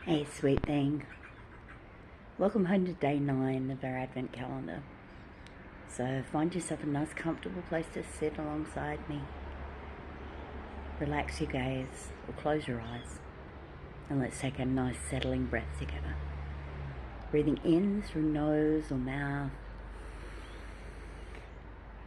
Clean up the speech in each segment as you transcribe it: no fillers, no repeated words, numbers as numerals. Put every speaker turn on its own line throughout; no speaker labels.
Hey, sweet thing. Welcome home to day 9 of our Advent calendar. So find yourself a nice, comfortable place to sit alongside me. Relax your gaze or close your eyes. And let's take a nice, settling breath together. Breathing in through nose or mouth.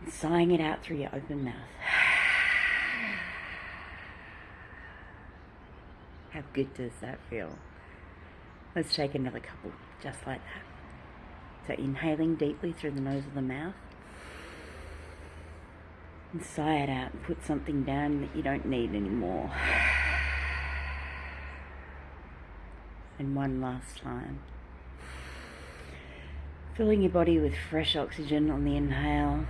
And sighing it out through your open mouth. How good does that feel? Let's take another couple, just like that. So inhaling deeply through the nose or the mouth. And sigh it out and put something down that you don't need anymore. And one last time. Filling your body with fresh oxygen on the inhale.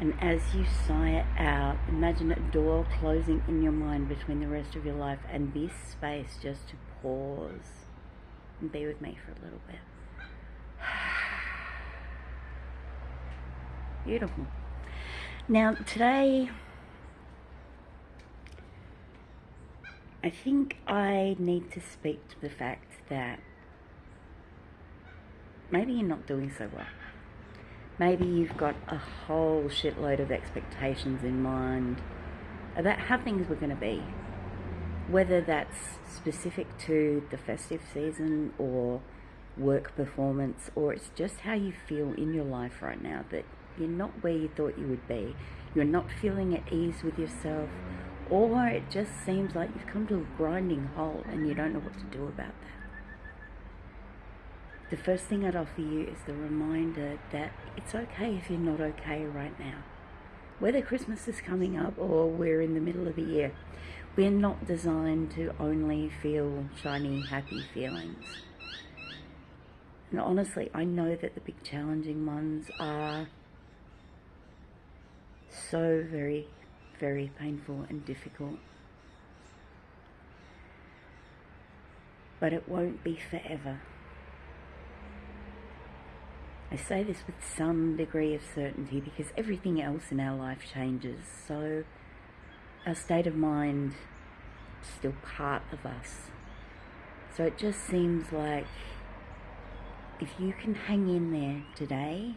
And as you sigh it out, imagine a door closing in your mind between the rest of your life and this space just to pause and be with me for a little bit. Beautiful. Now today, I think I need to speak to the fact that maybe you're not doing so well. Maybe you've got a whole shitload of expectations in mind about how things were going to be. Whether that's specific to the festive season or work performance, or it's just how you feel in your life right now, that you're not where you thought you would be. You're not feeling at ease with yourself, or it just seems like you've come to a grinding halt and you don't know what to do about that. The first thing I'd offer you is the reminder that it's okay if you're not okay right now. Whether Christmas is coming up or we're in the middle of the year, we're not designed to only feel shiny, happy feelings. And honestly, I know that the big challenging ones are so very, very painful and difficult. But it won't be forever. I say this with some degree of certainty because everything else in our life changes, so our state of mind is still part of us. So it just seems like if you can hang in there today,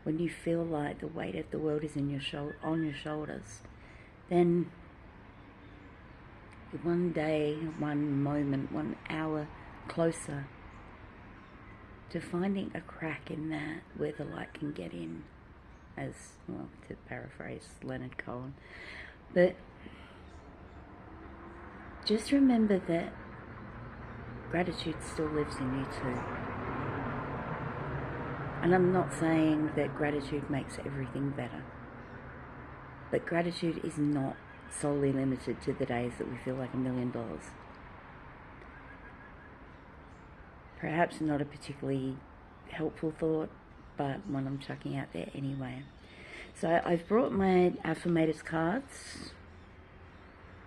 when you feel like the weight of the world is on your shoulders, then you're one day, one moment, 1 hour closer to finding a crack in that where the light can get in, as well, to paraphrase Leonard Cohen. But just remember that gratitude still lives in you too. And I'm not saying that gratitude makes everything better, but gratitude is not solely limited to the days that we feel like $1 million. Perhaps not a particularly helpful thought, but one I'm chucking out there anyway. So I've brought my affirmators cards.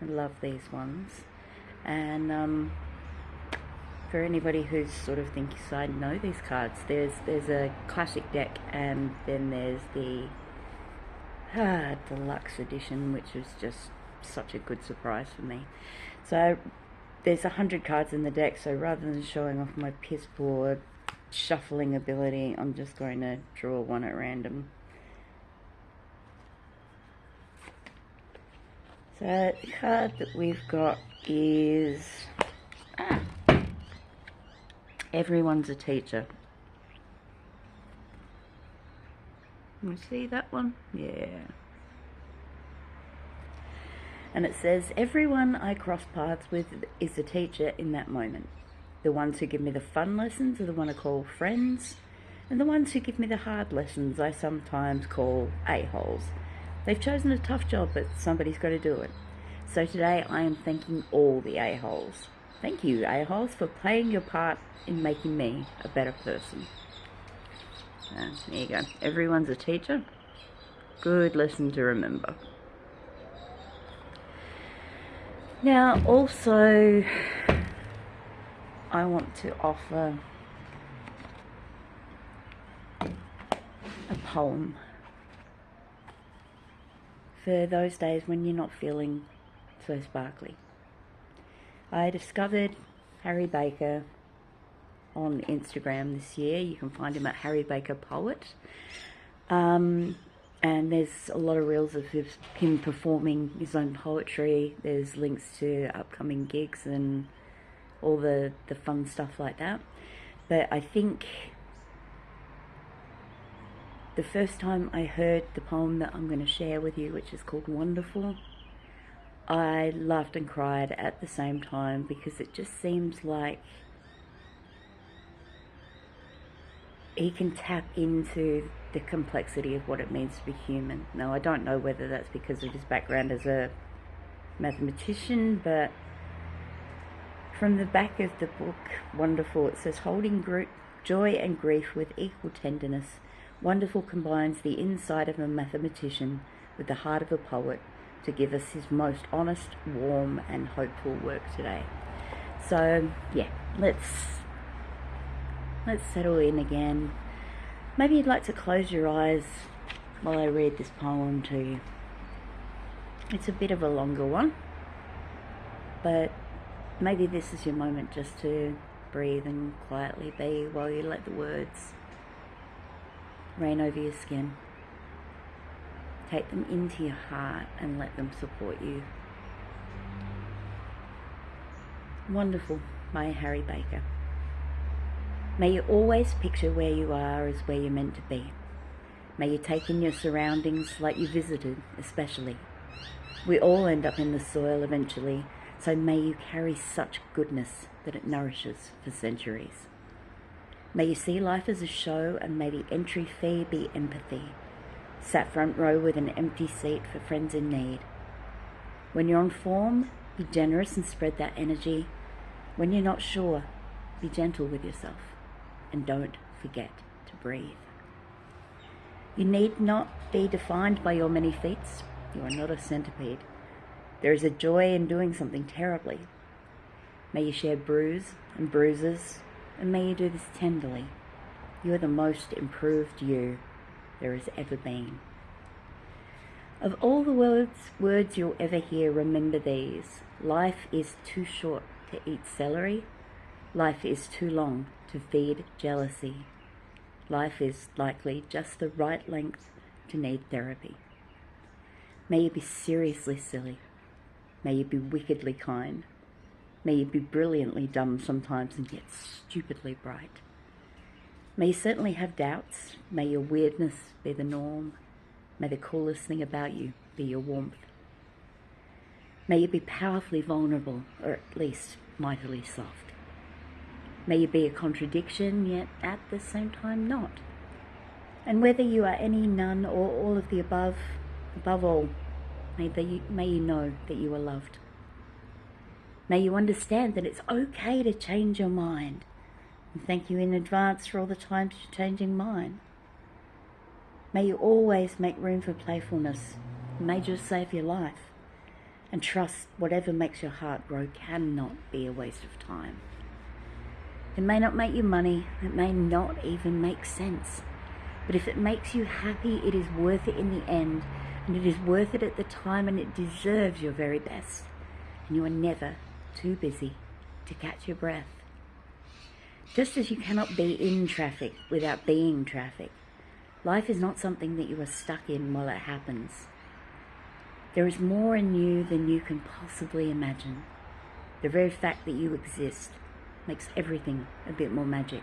I love these ones. And for anybody who's sort of thinks I know these cards, there's a classic deck, and then there's the deluxe edition, which is just such a good surprise for me. So there's 100 cards in the deck, so rather than showing off my piss poor shuffling ability, I'm just going to draw one at random. So the card that we've got is Everyone's a Teacher. You see that one? Yeah. And it says, everyone I cross paths with is a teacher in that moment. The ones who give me the fun lessons are the ones I call friends, and the ones who give me the hard lessons I sometimes call a-holes. They've chosen a tough job, but somebody's got to do it. So today I am thanking all the a-holes. Thank you, a-holes, for playing your part in making me a better person. There you go. Everyone's a teacher. Good lesson to remember. Now, also, I want to offer a poem for those days when you're not feeling so sparkly. I discovered Harry Baker on Instagram this year. You can find him at Harry Baker Poet. And there's a lot of reels of him performing his own poetry. There's links to upcoming gigs and all the fun stuff like that. But I think the first time I heard the poem that I'm going to share with you, which is called Wonderful, I laughed and cried at the same time, because it just seems like he can tap into the complexity of what it means to be human. Now, I don't know whether that's because of his background as a mathematician, but from the back of the book, Wonderful, it says, holding joy and grief with equal tenderness, Wonderful combines the insight of a mathematician with the heart of a poet to give us his most honest, warm and hopeful work today. So yeah, let's settle in again. Maybe you'd like to close your eyes while I read this poem to you. It's a bit of a longer one, but maybe this is your moment just to breathe and quietly be while you let the words rain over your skin. Take them into your heart and let them support you. Wonderful by Harry Baker. May you always picture where you are as where you're meant to be. May you take in your surroundings like you visited, especially. We all end up in the soil eventually, so may you carry such goodness that it nourishes for centuries. May you see life as a show, and may the entry fee be empathy, sat front row with an empty seat for friends in need. When you're on form, be generous and spread that energy. When you're not sure, be gentle with yourself, and don't forget to breathe. You need not be defined by your many feats. You are not a centipede. There is a joy in doing something terribly. May you share bruise and bruises, and may you do this tenderly. You are the most improved you there has ever been. Of all the words you'll ever hear, remember these. Life is too short to eat celery. Life is too long to feed jealousy. Life is likely just the right length to need therapy. May you be seriously silly. May you be wickedly kind. May you be brilliantly dumb sometimes and yet stupidly bright. May you certainly have doubts. May your weirdness be the norm. May the coolest thing about you be your warmth. May you be powerfully vulnerable, or at least mightily soft. May you be a contradiction, yet at the same time not. And whether you are any, none, or all of the above all, may you know that you are loved. May you understand that it's okay to change your mind. And thank you in advance for all the times you're changing mine. May you always make room for playfulness. It may just save your life. And trust whatever makes your heart grow cannot be a waste of time. It may not make you money. It may not even make sense. But if it makes you happy, it is worth it in the end. And it is worth it at the time, and it deserves your very best. And you are never too busy to catch your breath. Just as you cannot be in traffic without being traffic, life is not something that you are stuck in while it happens. There is more in you than you can possibly imagine. The very fact that you exist makes everything a bit more magic.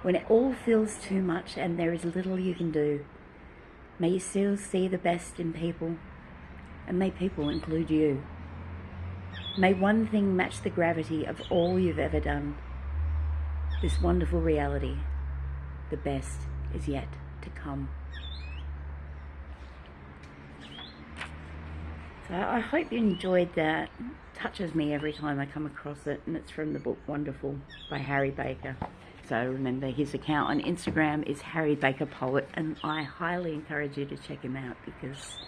When it all feels too much and there is little you can do, may you still see the best in people, and may people include you. May one thing match the gravity of all you've ever done. This wonderful reality, the best is yet to come. So I hope you enjoyed that. It touches me every time I come across it, and it's from the book Wonderful by Harry Baker. So remember, his account on Instagram is Harry Baker Poet, and I highly encourage you to check him out because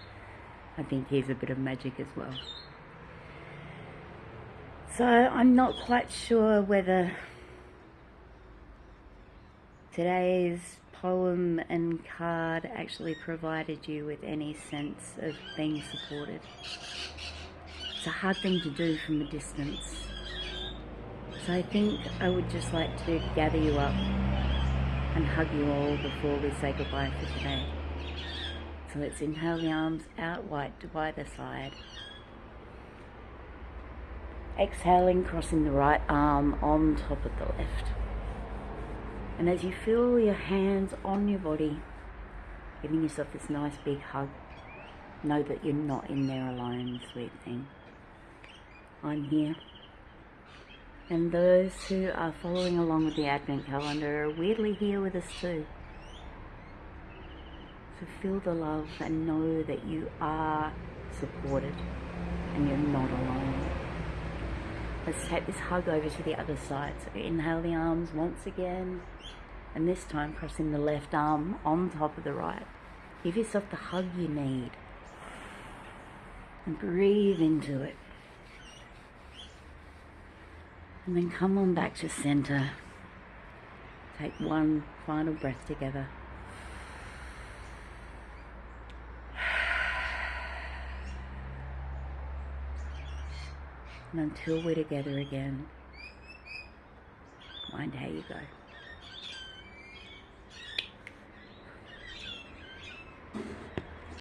I think he's a bit of magic as well. So I'm not quite sure whether today's poem and card actually provided you with any sense of being supported. It's a hard thing to do from a distance. So I think I would just like to gather you up and hug you all before we say goodbye for today. So let's inhale the arms out wide to either side. Exhaling, crossing the right arm on top of the left. And as you feel your hands on your body, giving yourself this nice big hug, know that you're not in there alone, sweet thing. I'm here. And those who are following along with the Advent calendar are weirdly here with us too. So feel the love and know that you are supported and you're not alone. Let's take this hug over to the other side. So inhale the arms once again, and this time crossing the left arm on top of the right. Give yourself the hug you need. And breathe into it. And then come on back to center. Take one final breath together. And until we're together again, mind how you go.